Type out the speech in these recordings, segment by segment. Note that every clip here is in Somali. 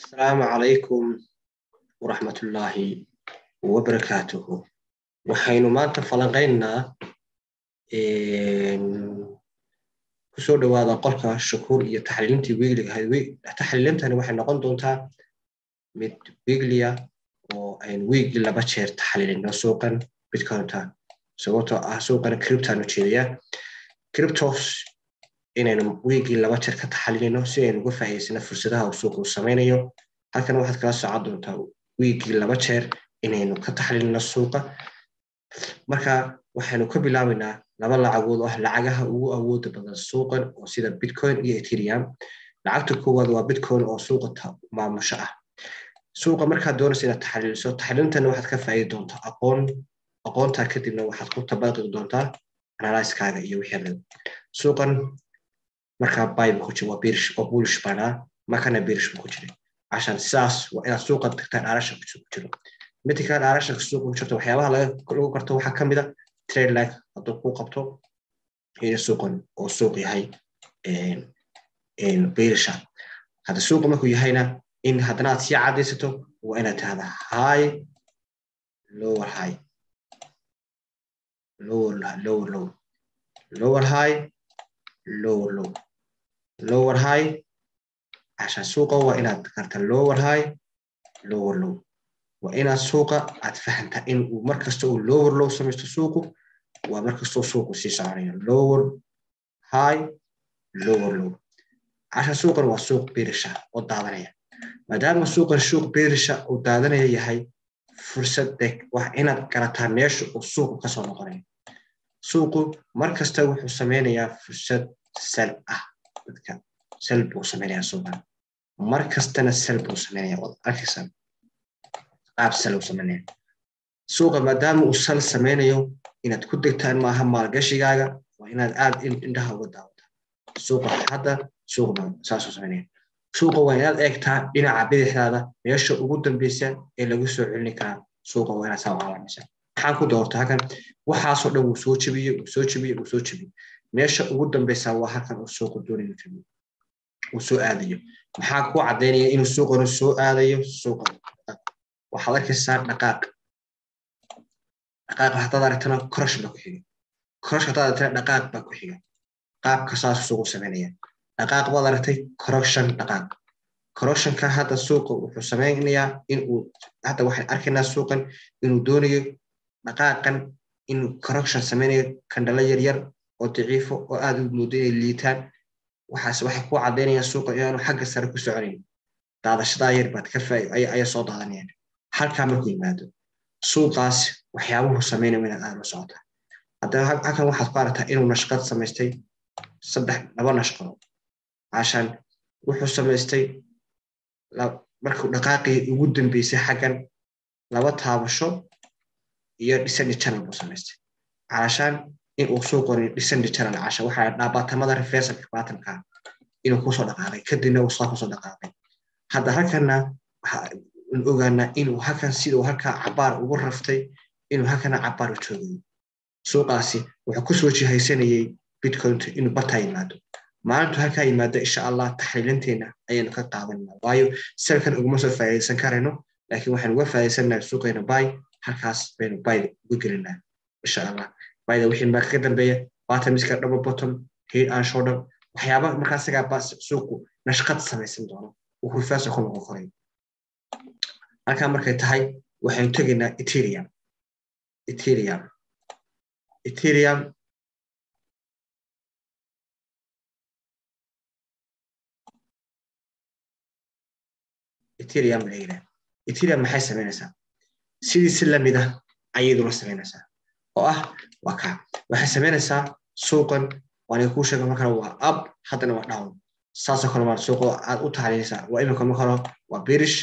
السلام عليكم ورحمة الله وبركاته. waxaynu maanta falanqeynaa kusoo dhawaada qolka Shakuur iyo taxliilintii wegliga ahayd. Taxliilintani waxay noqon doontaa mid wegliya oo aynu wegli laba jeer taxliilino suuqan Bitcoin-ta sababtoo ah suuqan crypto-na jeediya cryptos inaynu wegli laba jeer ka taxliilino si aynu uga faa'iideysano fursadaha uu suuqu sameynayo. halkan waxaad kala socon doontaa wegli laba jeer inaynu ka taxliilino suuqa. marka waxaanu ka bilaabaynaa laba lacagood oo lacagaha ugu awooda badan suuqan oo sida Bitcoin iyo Ethereum. lacagta koowaad waa Bitcoin oo suuqa maamusha ah. suuqa markaad doonayso inaad taxliiliso taxliilintana waxaad ka faa'iidi doontaa aqoonta kadibna waxaad ku tabaaqi doontaa analysis-kaaga iyo wixii kale. suuqan markaa buy ku jiro waa bearish oo bullish bana markana bearish ku jiro عشان ساس وإلى سوق تكتر عرشة كشلو متى عرشة السوق وشرط وحياها لو كرتوا حكم ده تريد لايك أتوقع قبته هي السوق أو سوق هاي إن بيرشة هذا السوق ما هو هنا إن هذا ناس يعدسته وأنا هذا هاي lower high lower high lower high عشان سوقه وإن ذكرت lower high lower low وإن السوق أتفهمت إن ومركز تو lower low سميت سوقه ومركز تو سوقه سيسارين lower high lower low عشان سوقه والسوق بيرشة والدادنية ما دام السوق بيرشة والدادنية يهي فرصة دك وإن ذكرتها ميش والسوق كسر نقرين سوقه مركز تو حسمينيا فرصة سلب وسمينيا سوقا مركز تنا السلب وسمينيا والأكسن قاب سلب وسمينيا سوق مدام وصل سمينيا إن تكون دكتان ما هم مالجشي جاga وإن الآب إنها وداود سوق هذا سوق ما ساسو سمينيا سوق وين الأكتا إن عبيد هذا يشوف وجود بيسان إلا جسوا علني سوق وين سوا على مثلا حنكو دورت هكذا وحاصل له وسوتش بي ماشى وجود بيسان وهكذا السوق الدوني يتبي وسوق آذيه maxaa ku cadeynaya inuu suuqan soo aadayo suuqan waxa la arkaysaa dhaqaaq hataa aragtana crash ba ku xiga crash hataa aragtana dhaqaaq ba ku xiga qaabka saas suuqu sameynaya dhaqaaq baad aragtay correction ka hada suuqu wuxuu sameynayaa in uu hada waxaan arkaynaa suuqan inuu doonayo dhaqaaqan inuu correction sameynayo kandala yar oo daciifo oo aad u muudinay liitaan waxay ku cadeynayaan suuqa inuu xagga sare ku soconayn daadashada yar baad ka ay soo daadanayaan halka markuu yimaado suuqaas waxyaabuhu sameeyay in aad la socoto hadda halkan waxaad ku aragtaa inuu nashqad sameystay laba nashqado عشان wuxuu sameystay markuu dhaqaaqii ugu dambeysay xaggan laba taabasho iyo dhisan channel buu sameystay عشان in uu soo qoray dhisan channel عشان waxa dhaabatamada reverse pattern-ka inuu ku soo dhaqaaqay kadibna uu soo dhaqaaqay hadda halkana waxa ogaanaa inuu halkan sidoo halka cabaar ugu raftay inuu halkana cabaar u joogay suuqaasi wuxuu ku soo jihaysanayay Bitcoin inuu barta yimaado maalintu halka yimaado insha Allah taxliilinteena ayaan ka qaadanaa waayo salkan ugu soo faa'iideysan karayno laakiin waxaan uga faa'iideysanaynaa suuqeena buy halkaas baynu buy ugu gelinaa insha Allah bayda wixii marka ka dambeeya bottom iska double bottom head and shoulder waxyaabo markaas saga bas suuqu nashqad samaysan doono wuxuu faasa ku noqon karay halka markay tahay waxaan tageynaa Ethereum leeyahay Ethereum maxay sameynaysaa sidii si lamid ah ayadoo sameynaysaa oo ah waxay sameynaysaa suuqan waan ku sheegay markaa waa up hadana waa down saas oo kale waa suuq aad u taxliilinaysaa waa imika markaa waa bearish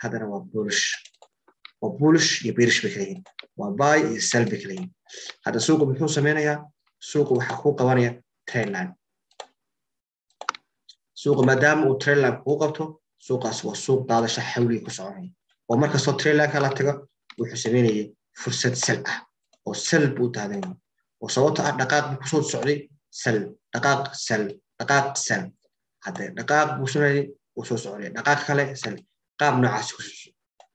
hadana waa bullish iyo bearish bakaleyn waa buy iyo sell bakaleyn hada suuq muxuu sameynayaa suuq waxa ku qabanaya trend line suuq maadaama uu trend line ku qabto suuqaas waa suuq daadasho xawli ku soconaya oo marka soo trend line kala tago wuxuu sameynayay fursad sell ah oo sell buu daadanaya وصوت دقائق بكسود سعودي سل دقائق سل هذا دقائق بوصلنا وسو سعودي دقائق خلا سل قام نعاس كوسو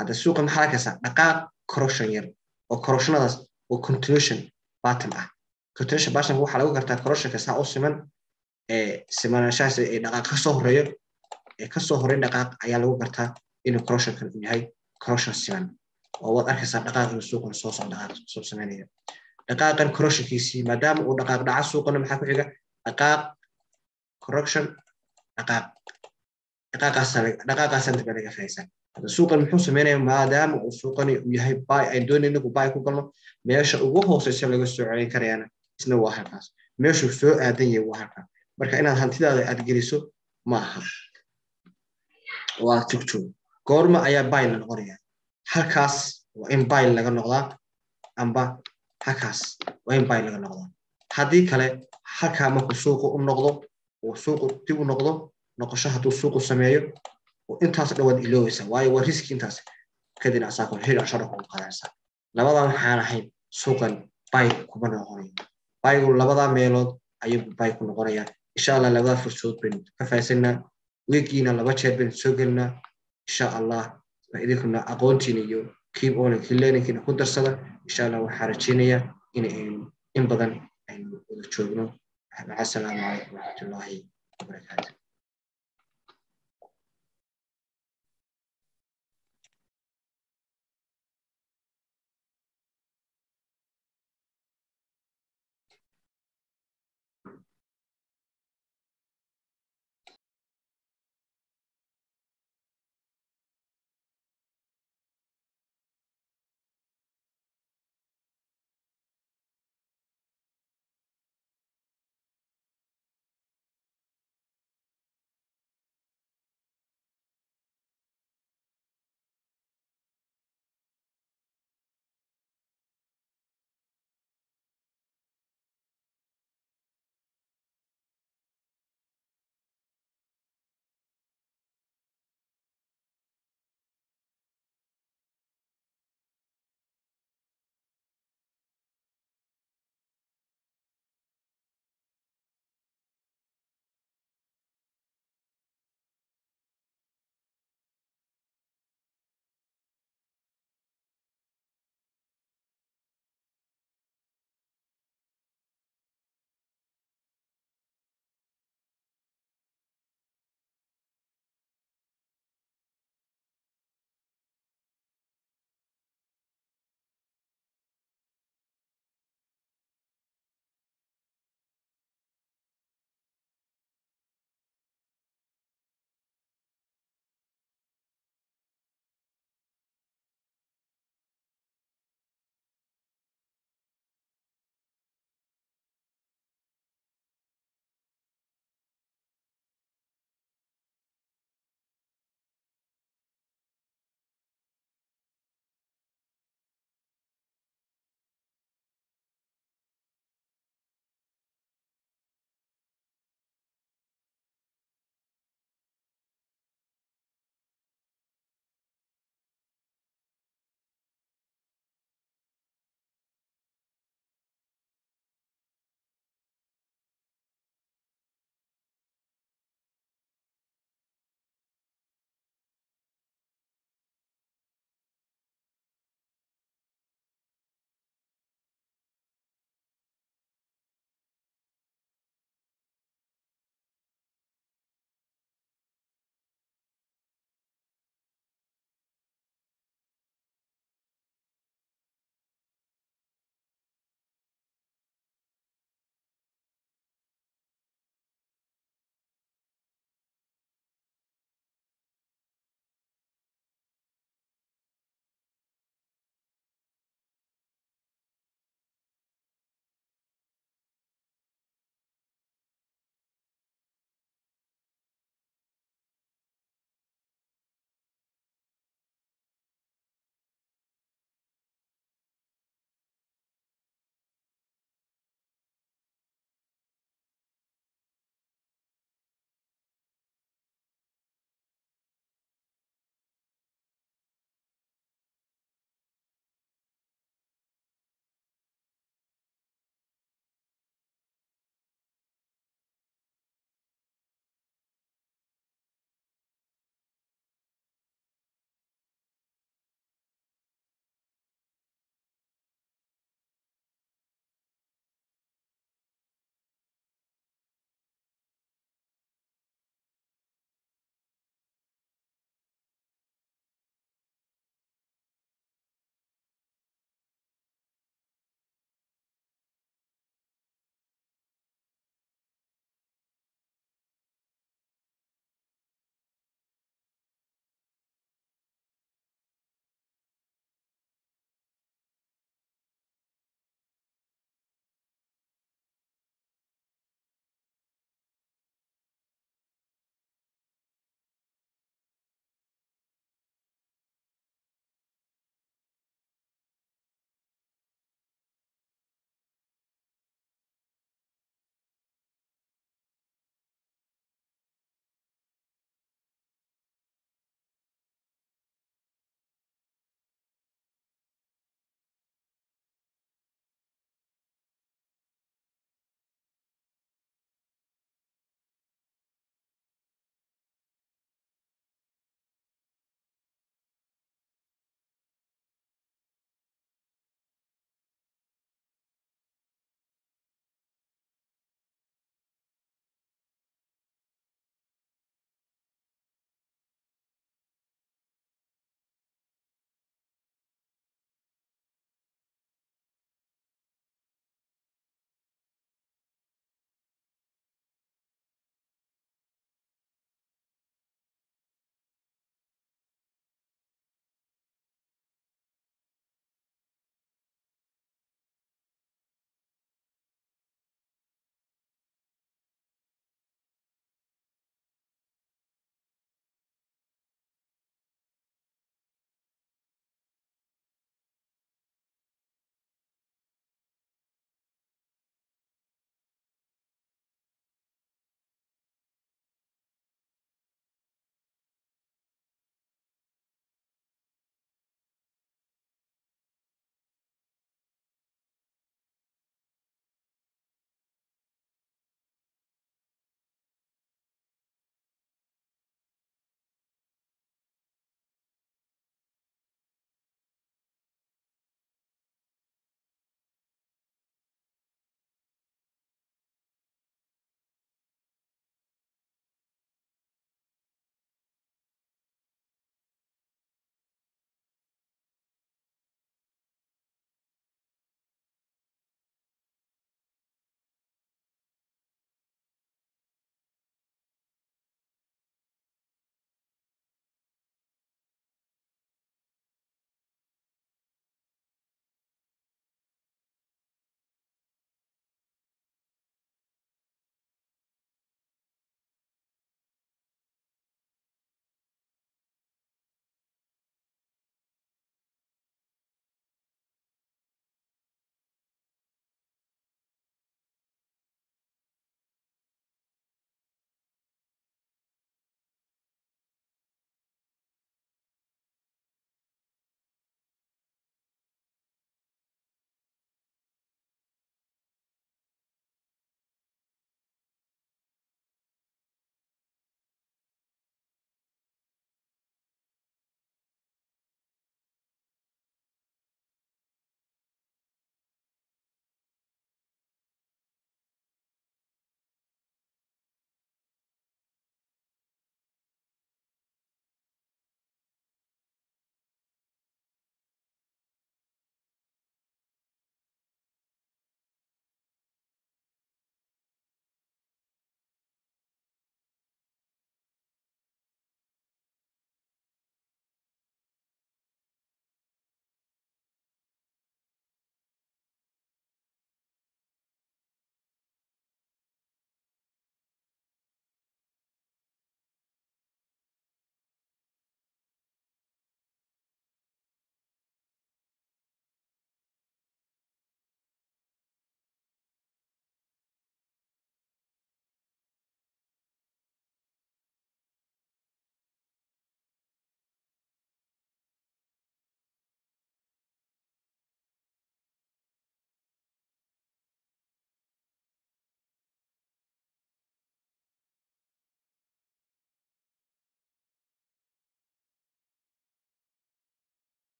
هذا السوق محل كسا دقائق كروشن ير أو كروشن هذا وكونتينيوشن باتن كونتينيوشن باشن هو حلو كرتا كروشن كسا أو سمن سمن شاس دقائق كسوهرية كسوهرين دقائق عيالو كرتا إنه كروشن كان هاي كروشن سمن أو أركز دقائق السوق الصوص دقائق صوب سمنية دقائق كروشن كيسي مدام ودقائق دعاس سوق أنا محكو حاجة دقائق كروشن دقائق سنت بلغ فايسان السوق المحو سمينه مادام وسوقني ويهي باي اي دون انو باي ku galno meesha ugu hooseysa laga soo celin karayana isna waa halkaas meeshu soo aadan yahay waa halkaas marka inaad hantidaada aad geliso ma aha waa tugto goorma ayaa baay la noqonaya halkaas waa in baay laga noqdaa amba halkaas waa in baay laga noqdaa hadii kale halka ma ku suuqu u noqdo oo suuqu dib u noqdo noqosho haduu suuqu sameeyo وإنتاس دوّد إلويسا واي وريسك إنتاس كدنا ساكون هيل عشرة قرارسا لبضان حانا حين سوقا باي كوبنا غني باي لبضان ميلود أيوب باي كون غنيا إن شاء الله لبضان فرصوت بين كفايسنا ويكينا لبضان بين سوقنا إن شاء الله فإذا كنا أقونتينيو كيب أون كلنا كنا كنت رسالة إن شاء الله وحارتينيا إن بدن إن وجودنا مع السلامة عليكم ورحمة الله وبركاته.